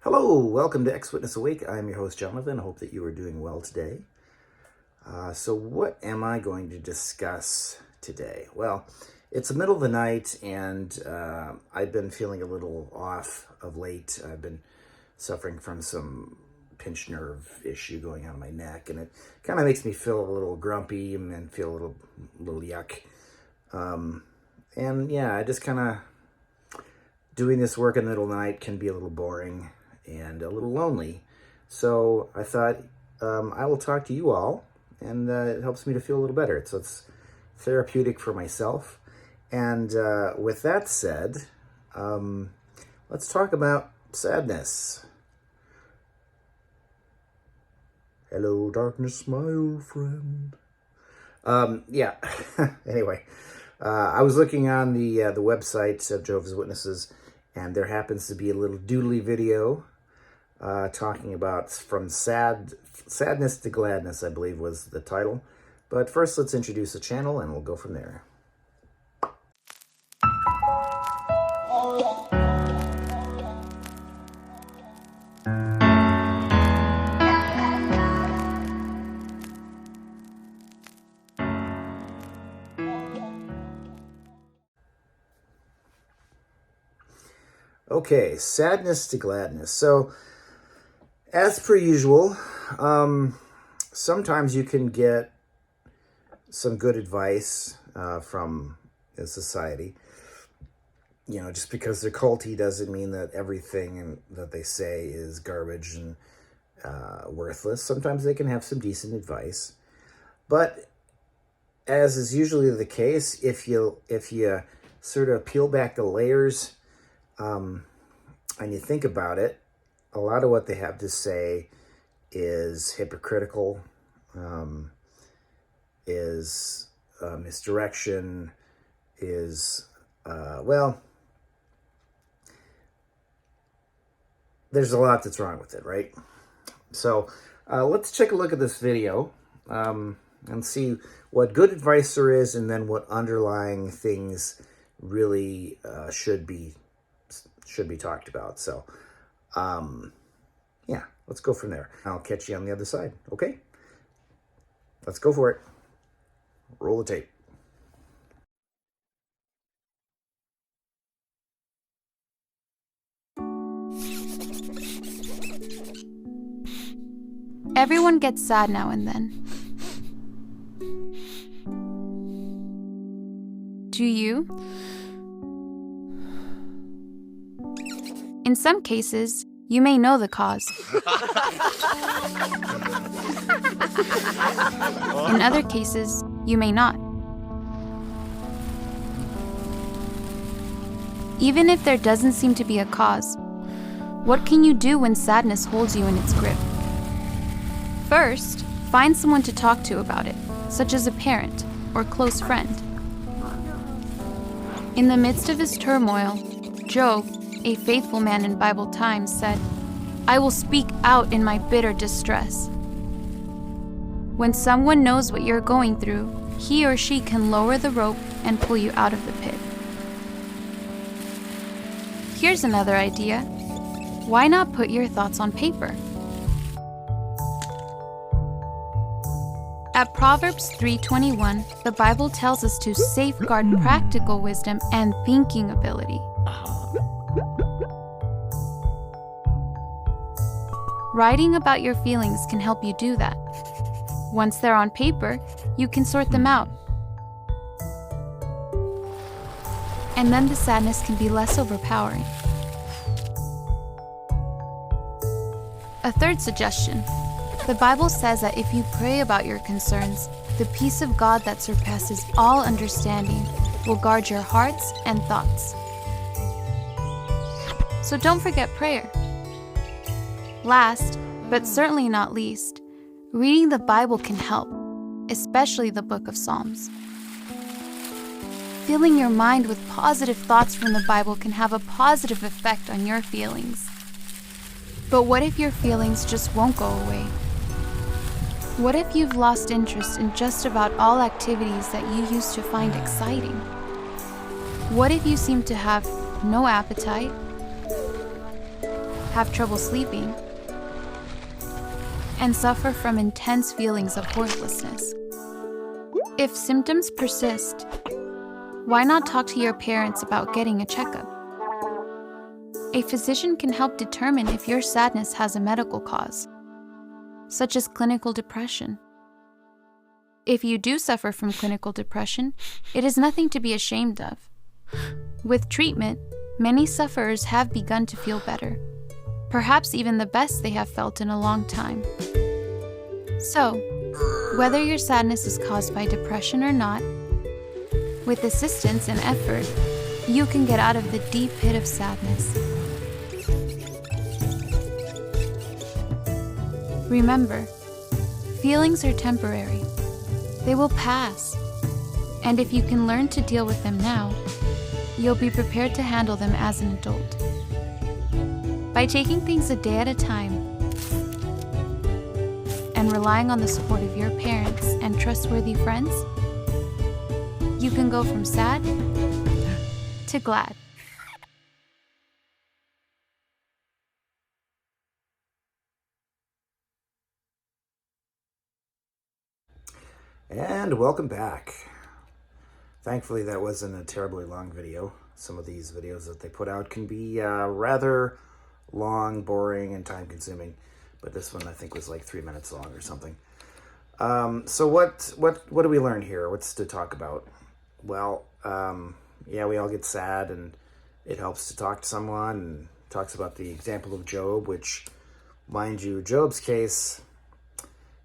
Hello, welcome to Ex-Witness Awake. I'm your host, Jonathan. I hope that you are doing well today. So what am I going to discuss today? Well, it's the middle of the night, and I've been feeling a little off of late. I've been suffering from some pinched nerve issue going on in my neck, and it kind of makes me feel a little grumpy and feel a little yuck. And yeah, I just kind of, doing this work in the middle of the night can be a little boring and a little lonely. So I thought I will talk to you all, and it helps me to feel a little better. So it's therapeutic for myself. And with that said, let's talk about sadness. Hello, darkness, my old friend. Yeah, anyway, I was looking on the website of Jehovah's Witnesses, and there happens to be a little doodly video talking about from sadness to gladness, I believe was the title. But first, let's introduce the channel, and we'll go from there. Okay, sadness to gladness. So, as per usual, sometimes you can get some good advice from a society. You know, just because they're culty doesn't mean that everything that they say is garbage and worthless. Sometimes they can have some decent advice. But as is usually the case, if you sort of peel back the layers and you think about it, a lot of what they have to say is hypocritical, is misdirection, is, well, there's a lot that's wrong with it, right? So let's take a look at this video and see what good advice there is, and then what underlying things really should be talked about. So, yeah, let's go from there. I'll catch you on the other side, okay? Let's go for it. Roll the tape. Everyone gets sad now and then. Do you? In some cases, you may know the cause. In other cases, you may not. Even if there doesn't seem to be a cause, what can you do when sadness holds you in its grip? First, find someone to talk to about it, such as a parent or close friend. In the midst of his turmoil, Job, a faithful man in Bible times, said, "I will speak out in my bitter distress." When someone knows what you're going through, he or she can lower the rope and pull you out of the pit. Here's another idea. Why not put your thoughts on paper? At Proverbs 3:21, the Bible tells us to safeguard practical wisdom and thinking ability. Writing about your feelings can help you do that. Once they're on paper, you can sort them out. And then the sadness can be less overpowering. A third suggestion. The Bible says that if you pray about your concerns, the peace of God that surpasses all understanding will guard your hearts and thoughts. So don't forget prayer. Last, but certainly not least, reading the Bible can help, especially the book of Psalms. Filling your mind with positive thoughts from the Bible can have a positive effect on your feelings. But what if your feelings just won't go away? What if you've lost interest in just about all activities that you used to find exciting? What if you seem to have no appetite, have trouble sleeping, and suffer from intense feelings of worthlessness. If symptoms persist, why not talk to your parents about getting a checkup? A physician can help determine if your sadness has a medical cause, such as clinical depression. If you do suffer from clinical depression, it is nothing to be ashamed of. With treatment, many sufferers have begun to feel better, perhaps even the best they have felt in a long time. So, whether your sadness is caused by depression or not, with assistance and effort, you can get out of the deep pit of sadness. Remember, feelings are temporary. They will pass. And if you can learn to deal with them now, you'll be prepared to handle them as an adult. By taking things a day at a time and relying on the support of your parents and trustworthy friends, you can go from sad to glad. And welcome back. Thankfully, that wasn't a terribly long video. Some of these videos that they put out can be rather long, boring, and time-consuming. But this one, I think, was like 3 minutes long or something. So what do we learn here? What's to talk about? Well, yeah, we all get sad, and it helps to talk to someone. And talks about the example of Job, which, mind you, Job's case,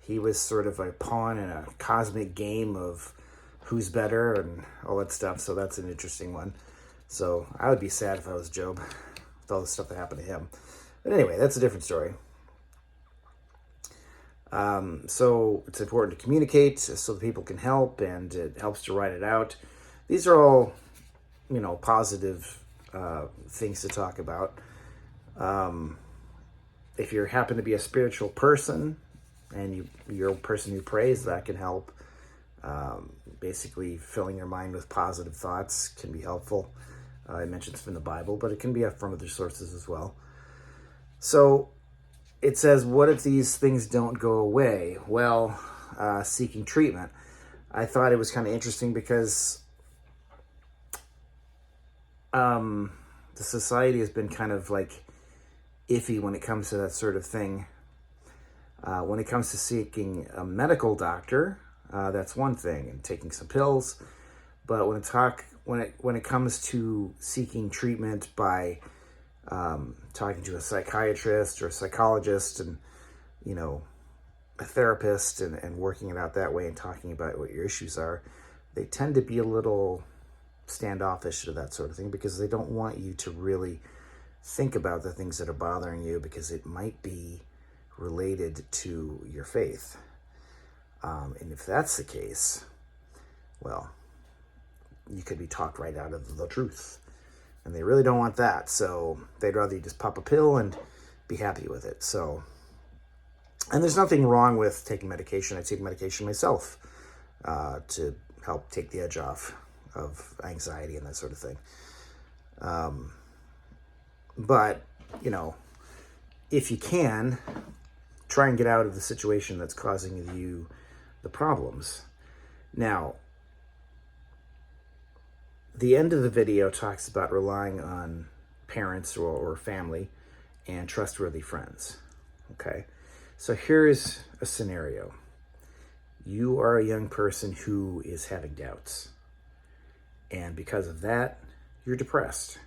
he was sort of a pawn in a cosmic game of who's better and all that stuff. So that's an interesting one. So I would be sad if I was Job with all the stuff that happened to him. But anyway, that's a different story. So it's important to communicate so that people can help, and it helps to write it out. These are all, positive things to talk about. If you happen to be a spiritual person and you're a person who prays, that can help. Basically, filling your mind with positive thoughts can be helpful. I mentioned it's from the Bible, but it can be from other sources as well. So it says, what if these things don't go away? Well, seeking treatment. I thought it was kind of interesting because the society has been kind of like iffy when it comes to that sort of thing. When it comes to seeking a medical doctor, that's one thing, and taking some pills. But when it comes to seeking treatment by talking to a psychiatrist or a psychologist and, a therapist and working it out that way and talking about what your issues are, they tend to be a little standoffish to that sort of thing because they don't want you to really think about the things that are bothering you because it might be related to your faith. And if that's the case, well, you could be talked right out of the truth. And they really don't want that. So they'd rather you just pop a pill and be happy with it. So, and there's nothing wrong with taking medication. I take medication myself to help take the edge off of anxiety and that sort of thing. But, if you can, try and get out of the situation that's causing you the problems. Now, the end of the video talks about relying on parents or family and trustworthy friends. Okay, so here's a scenario. You are a young person who is having doubts, and because of that, you're depressed.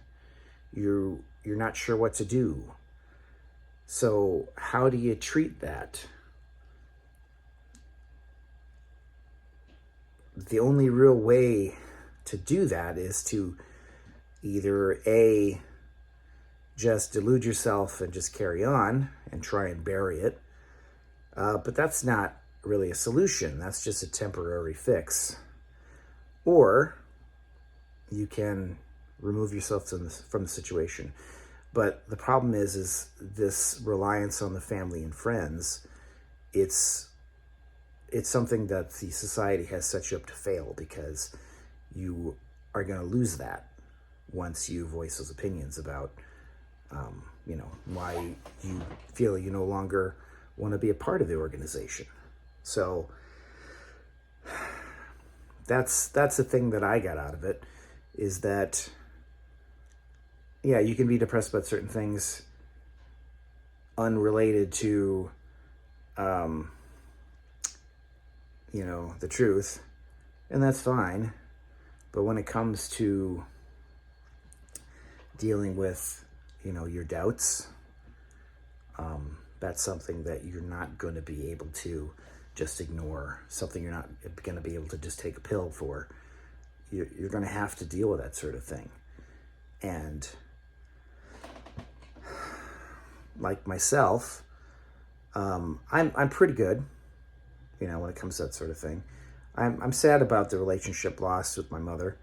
You're not sure what to do. So how do you treat that? The only real way to do that is to either A, just delude yourself and just carry on and try and bury it. But that's not really a solution. That's just a temporary fix. Or you can remove yourself from the situation. But the problem is this reliance on the family and friends. It's something that the society has set you up to fail because you are going to lose that once you voice those opinions about why you feel you no longer want to be a part of the organization. So that's the thing that I got out of it, is that, yeah, you can be depressed about certain things unrelated to, the truth, and that's fine. But when it comes to dealing with, your doubts, that's something that you're not going to be able to just ignore, something you're not going to be able to just take a pill for. You're going to have to deal with that sort of thing. And like myself, I'm pretty good, when it comes to that sort of thing. I'm sad about the relationship lost with my mother.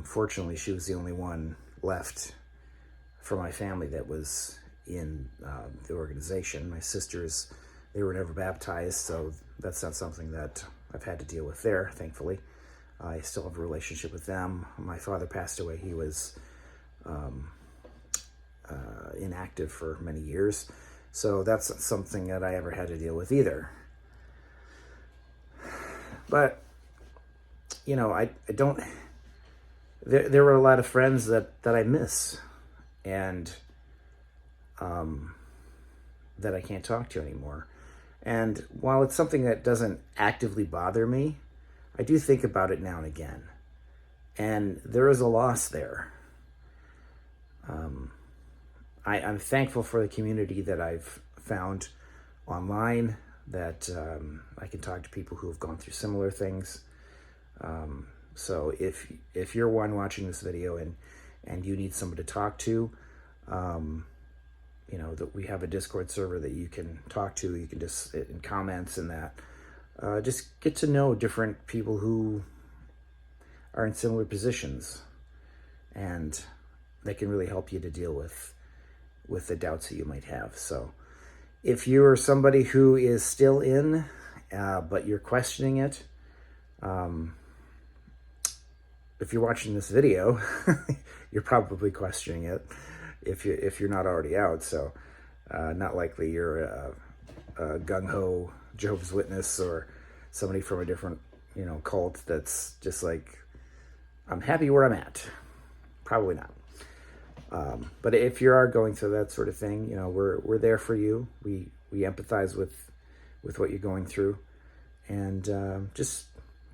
Fortunately, she was the only one left for my family that was in the organization. My sisters, they were never baptized, so that's not something that I've had to deal with there, thankfully. I still have a relationship with them. My father passed away. He was inactive for many years, so that's not something that I ever had to deal with either. But, I don't... There were a lot of friends that I miss, and that I can't talk to anymore. And while it's something that doesn't actively bother me, I do think about it now and again. And there is a loss there. I'm thankful for the community that I've found online, that I can talk to people who have gone through similar things. So if you're one watching this video and you need someone to talk to, that we have a Discord server that you can talk to. You can just, in comments and that, just get to know different people who are in similar positions, and they can really help you to deal with the doubts that you might have. So if you are somebody who is still in, but you're questioning it, if you're watching this video, you're probably questioning it if you're not already out. So not likely you're a gung-ho Jehovah's Witness or somebody from a different, cult that's just like, I'm happy where I'm at. Probably not. But if you are going through that sort of thing, we're there for you. We empathize with what you're going through, and just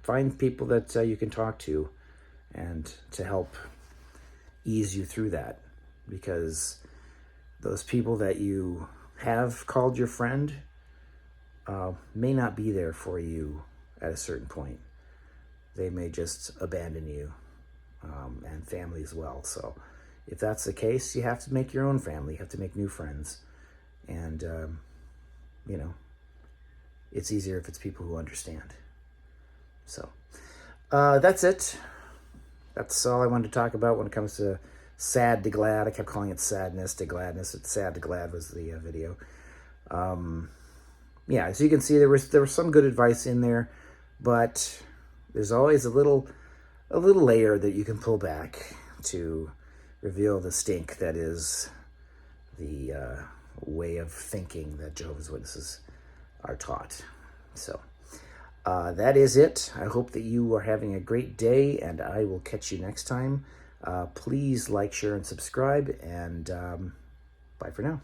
find people that you can talk to and to help ease you through that, because those people that you have called your friend may not be there for you at a certain point. They may just abandon you, and family as well. So if that's the case, you have to make your own family. You have to make new friends. And, it's easier if it's people who understand. So that's it. That's all I wanted to talk about when it comes to sad to glad. I kept calling it sadness to gladness. It's sad to glad was the video. Yeah, as you can see, there was some good advice in there, but there's always a little layer that you can pull back to reveal the stink that is the way of thinking that Jehovah's Witnesses are taught. So that is it. I hope that you are having a great day, and I will catch you next time. Please like, share, and subscribe, and bye for now.